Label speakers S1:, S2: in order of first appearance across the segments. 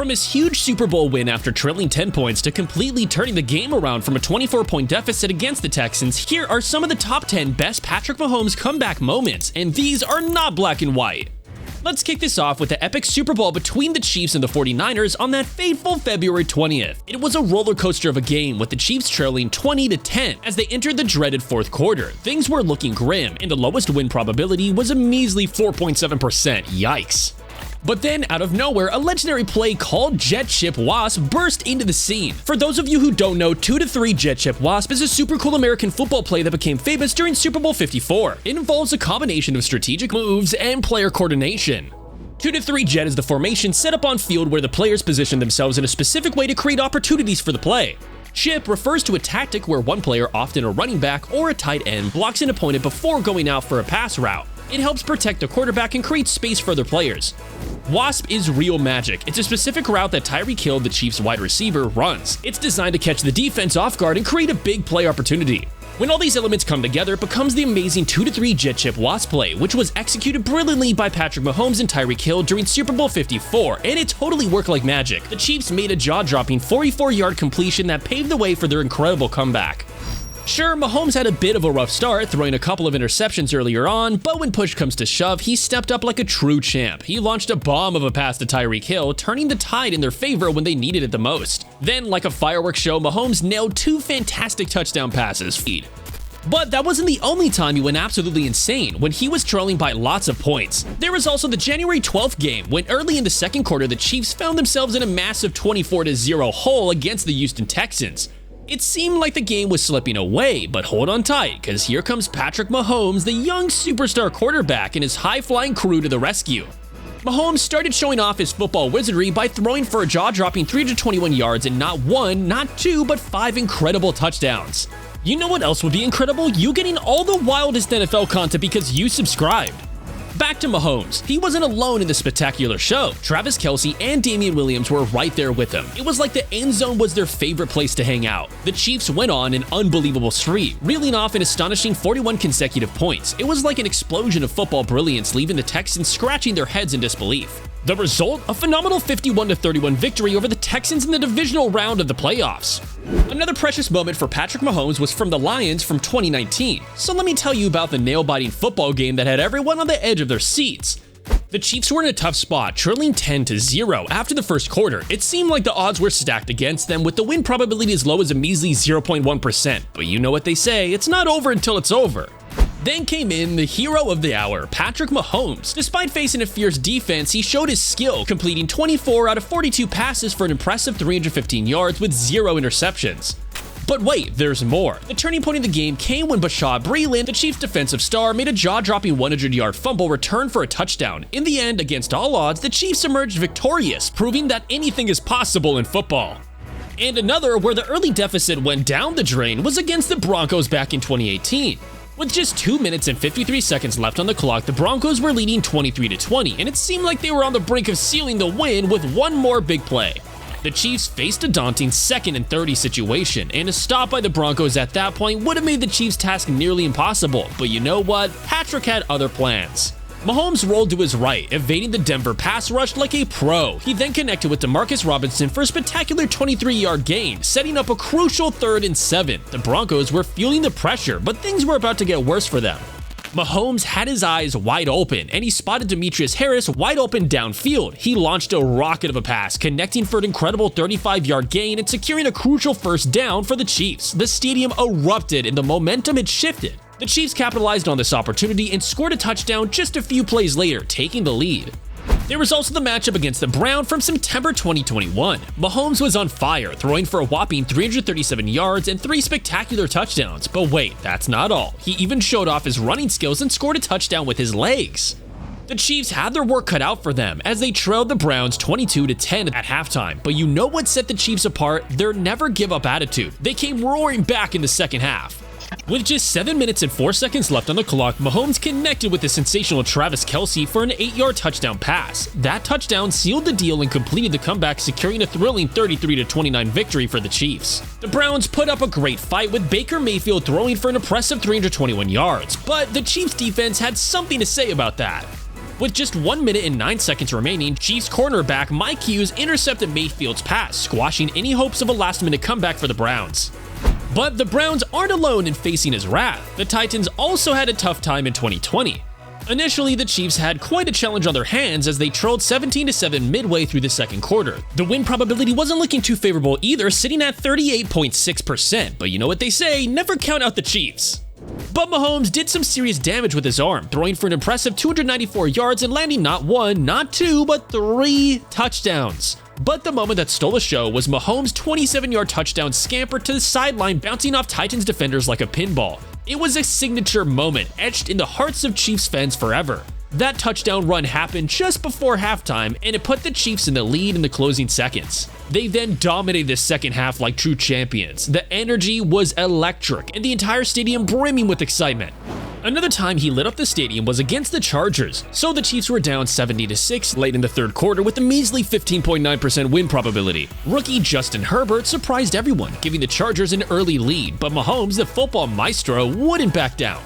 S1: From his huge Super Bowl win after trailing 10 points to completely turning the game around from a 24-point deficit against the Texans, here are some of the top 10 best Patrick Mahomes comeback moments, and these are not black and white. Let's kick this off with the epic Super Bowl between the Chiefs and the 49ers on that fateful February 20th. It was a roller coaster of a game with the Chiefs trailing 20-10 as they entered the dreaded fourth quarter. Things were looking grim, and the lowest win probability was a measly 4.7%. Yikes. But then, out of nowhere, a legendary play called Jet Ship Wasp burst into the scene. For those of you who don't know, 2-3 Jet Ship Wasp is a super cool American football play that became famous during Super Bowl 54. It involves a combination of strategic moves and player coordination. 2-3 Jet is the formation set up on field where the players position themselves in a specific way to create opportunities for the play. Chip refers to a tactic where one player, often a running back or a tight end, blocks an opponent before going out for a pass route. It helps protect the quarterback and create space for other players. Wasp is real magic. It's a specific route that Tyreek Hill, the Chiefs' wide receiver, runs. It's designed to catch the defense off guard and create a big play opportunity. When all these elements come together, it becomes the amazing 2-3 Jet Chip Wasp play, which was executed brilliantly by Patrick Mahomes and Tyreek Hill during Super Bowl 54, and it totally worked like magic. The Chiefs made a jaw-dropping 44-yard completion that paved the way for their incredible comeback. Sure, Mahomes had a bit of a rough start, throwing a couple of interceptions earlier on, but when push comes to shove, he stepped up like a true champ. He launched a bomb of a pass to Tyreek Hill, turning the tide in their favor when they needed it the most. Then, like a fireworks show, Mahomes nailed two fantastic touchdown passes. But that wasn't the only time he went absolutely insane, when he was trailing by lots of points. There was also the January 12th game, when early in the second quarter the Chiefs found themselves in a massive 24-0 hole against the Houston Texans. It seemed like the game was slipping away, but hold on tight, because here comes Patrick Mahomes, the young superstar quarterback, and his high-flying crew to the rescue. Mahomes started showing off his football wizardry by throwing for a jaw-dropping 321 yards and not one, not two, but 5 incredible touchdowns. You know what else would be incredible? You getting all the wildest NFL content because you subscribed. Back to Mahomes. He wasn't alone in the spectacular show. Travis Kelce and Damian Williams were right there with him. It was like the end zone was their favorite place to hang out. The Chiefs went on an unbelievable streak, reeling off an astonishing 41 consecutive points. It was like an explosion of football brilliance, leaving the Texans scratching their heads in disbelief. The result? A phenomenal 51-31 victory over the Texans in the divisional round of the playoffs. Another precious moment for Patrick Mahomes was from the Lions from 2019. So let me tell you about the nail-biting football game that had everyone on the edge of their seats. The Chiefs were in a tough spot, trailing 10-0 after the first quarter. It seemed like the odds were stacked against them, with the win probability as low as a measly 0.1%. But you know what they say, it's not over until it's over. Then came in the hero of the hour, Patrick Mahomes. Despite facing a fierce defense, he showed his skill, completing 24 out of 42 passes for an impressive 315 yards with 0 interceptions. But wait, there's more. The turning point of the game came when Bashaud Breeland, the Chiefs' defensive star, made a jaw-dropping 100-yard fumble return for a touchdown. In the end, against all odds, the Chiefs emerged victorious, proving that anything is possible in football. And another where the early deficit went down the drain was against the Broncos back in 2018. With just 2 minutes and 53 seconds left on the clock, the Broncos were leading 23-20, and it seemed like they were on the brink of sealing the win with one more big play. The Chiefs faced a daunting 2nd and 30 situation, and a stop by the Broncos at that point would have made the Chiefs' task nearly impossible, but you know what? Patrick had other plans. Mahomes rolled to his right, evading the Denver pass rush like a pro. He then connected with Demarcus Robinson for a spectacular 23-yard gain, setting up a crucial 3rd and 7. The Broncos were feeling the pressure, but things were about to get worse for them. Mahomes had his eyes wide open, and he spotted Demetrius Harris wide open downfield. He launched a rocket of a pass, connecting for an incredible 35-yard gain and securing a crucial first down for the Chiefs. The stadium erupted and the momentum had shifted. The Chiefs capitalized on this opportunity and scored a touchdown just a few plays later, taking the lead. There was also the matchup against the Browns from September 2021. Mahomes was on fire, throwing for a whopping 337 yards and 3 spectacular touchdowns. But wait, that's not all. He even showed off his running skills and scored a touchdown with his legs. The Chiefs had their work cut out for them as they trailed the Browns 22-10 at halftime. But you know what set the Chiefs apart? Their never give up attitude. They came roaring back in the second half. With just 7 minutes and 4 seconds left on the clock, Mahomes connected with the sensational Travis Kelce for an 8-yard touchdown pass. That touchdown sealed the deal and completed the comeback, securing a thrilling 33-29 victory for the Chiefs. The Browns put up a great fight, with Baker Mayfield throwing for an impressive 321 yards, but the Chiefs defense had something to say about that. With just 1 minute and 9 seconds remaining, Chiefs cornerback Mike Hughes intercepted Mayfield's pass, squashing any hopes of a last-minute comeback for the Browns. But the Browns aren't alone in facing his wrath. The Titans also had a tough time in 2020. Initially, the Chiefs had quite a challenge on their hands as they trailed 17-7 midway through the second quarter. The win probability wasn't looking too favorable either, sitting at 38.6%, but you know what they say, never count out the Chiefs. But Mahomes did some serious damage with his arm, throwing for an impressive 294 yards and landing not 1, not 2, but 3 touchdowns. But the moment that stole the show was Mahomes' 27-yard touchdown scamper to the sideline, bouncing off Titans defenders like a pinball. It was a signature moment, etched in the hearts of Chiefs fans forever. That touchdown run happened just before halftime, and it put the Chiefs in the lead in the closing seconds. They then dominated the second half like true champions. The energy was electric, and the entire stadium brimming with excitement. Another time he lit up the stadium was against the Chargers, so the Chiefs were down 70-6 late in the third quarter with a measly 15.9% win probability. Rookie Justin Herbert surprised everyone, giving the Chargers an early lead, but Mahomes, the football maestro, wouldn't back down.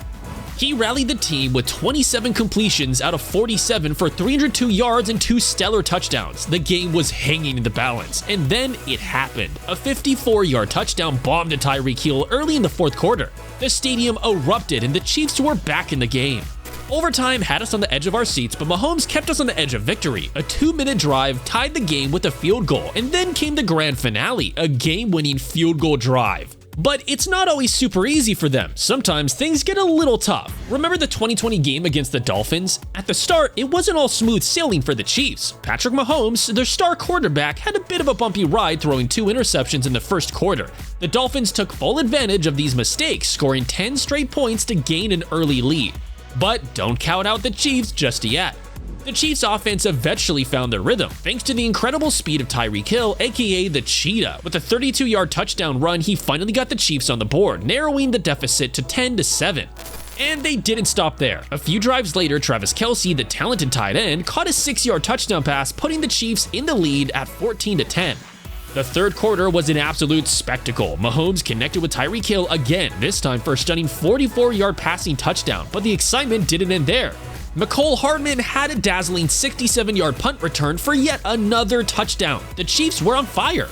S1: He rallied the team with 27 completions out of 47 for 302 yards and 2 stellar touchdowns. The game was hanging in the balance, and then it happened. A 54-yard touchdown bomb to Tyreek Hill early in the fourth quarter. The stadium erupted and the Chiefs were back in the game. Overtime had us on the edge of our seats, but Mahomes kept us on the edge of victory. A 2-minute drive tied the game with a field goal, and then came the grand finale, a game-winning field goal drive. But it's not always super easy for them. Sometimes things get a little tough. Remember the 2020 game against the Dolphins? At the start, it wasn't all smooth sailing for the Chiefs. Patrick Mahomes, their star quarterback, had a bit of a bumpy ride, throwing 2 interceptions in the first quarter. The Dolphins took full advantage of these mistakes, scoring 10 straight points to gain an early lead. But don't count out the Chiefs just yet. The Chiefs' offense eventually found their rhythm, thanks to the incredible speed of Tyreek Hill, aka the Cheetah. With a 32-yard touchdown run, he finally got the Chiefs on the board, narrowing the deficit to 10-7. And they didn't stop there. A few drives later, Travis Kelce, the talented tight end, caught a 6-yard touchdown pass, putting the Chiefs in the lead at 14-10. The third quarter was an absolute spectacle. Mahomes connected with Tyreek Hill again, this time for a stunning 44-yard passing touchdown, but the excitement didn't end there. Mecole Hardman had a dazzling 67-yard punt return for yet another touchdown. The Chiefs were on fire.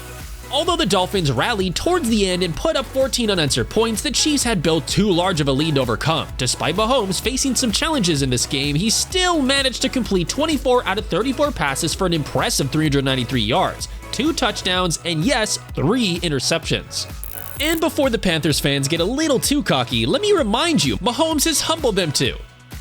S1: Although the Dolphins rallied towards the end and put up 14 unanswered points, the Chiefs had built too large of a lead to overcome. Despite Mahomes facing some challenges in this game, he still managed to complete 24 out of 34 passes for an impressive 393 yards, 2 touchdowns, and yes, 3 interceptions. And before the Panthers fans get a little too cocky, let me remind you, Mahomes has humbled them too.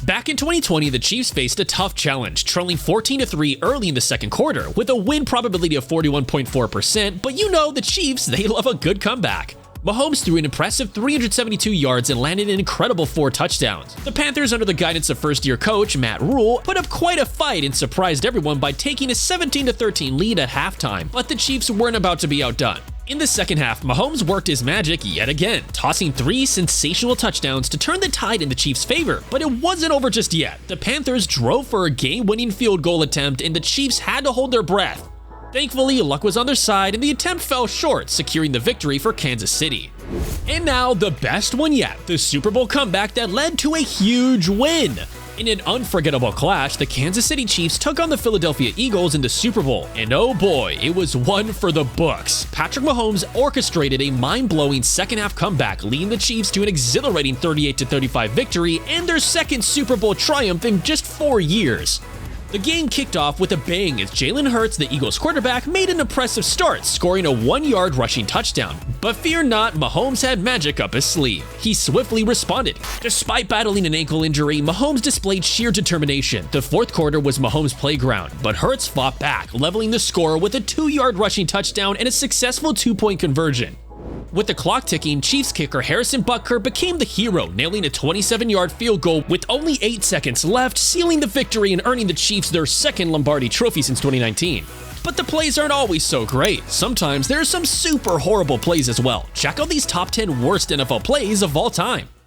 S1: Back in 2020, the Chiefs faced a tough challenge, trailing 14-3 early in the second quarter, with a win probability of 41.4%, but you know the Chiefs, they love a good comeback. Mahomes threw an impressive 372 yards and landed an incredible 4 touchdowns. The Panthers, under the guidance of first-year coach Matt Rule, put up quite a fight and surprised everyone by taking a 17-13 lead at halftime, but the Chiefs weren't about to be outdone. In the second half, Mahomes worked his magic yet again, tossing 3 sensational touchdowns to turn the tide in the Chiefs' favor. But it wasn't over just yet. The Panthers drove for a game-winning field goal attempt, and the Chiefs had to hold their breath. Thankfully, luck was on their side, and the attempt fell short, securing the victory for Kansas City. And now, the best one yet, the Super Bowl comeback that led to a huge win. In an unforgettable clash, the Kansas City Chiefs took on the Philadelphia Eagles in the Super Bowl, and oh boy, it was one for the books. Patrick Mahomes orchestrated a mind-blowing second-half comeback, leading the Chiefs to an exhilarating 38-35 victory and their second Super Bowl triumph in just 4 years. The game kicked off with a bang as Jalen Hurts, the Eagles quarterback, made an impressive start, scoring a 1-yard rushing touchdown. But fear not, Mahomes had magic up his sleeve. He swiftly responded. Despite battling an ankle injury, Mahomes displayed sheer determination. The fourth quarter was Mahomes' playground, but Hurts fought back, leveling the score with a 2-yard rushing touchdown and a successful 2-point conversion. With the clock ticking, Chiefs kicker Harrison Butker became the hero, nailing a 27-yard field goal with only 8 seconds left, sealing the victory and earning the Chiefs their second Lombardi trophy since 2019. But the plays aren't always so great. Sometimes there are some super horrible plays as well. Check out these top 10 worst NFL plays of all time.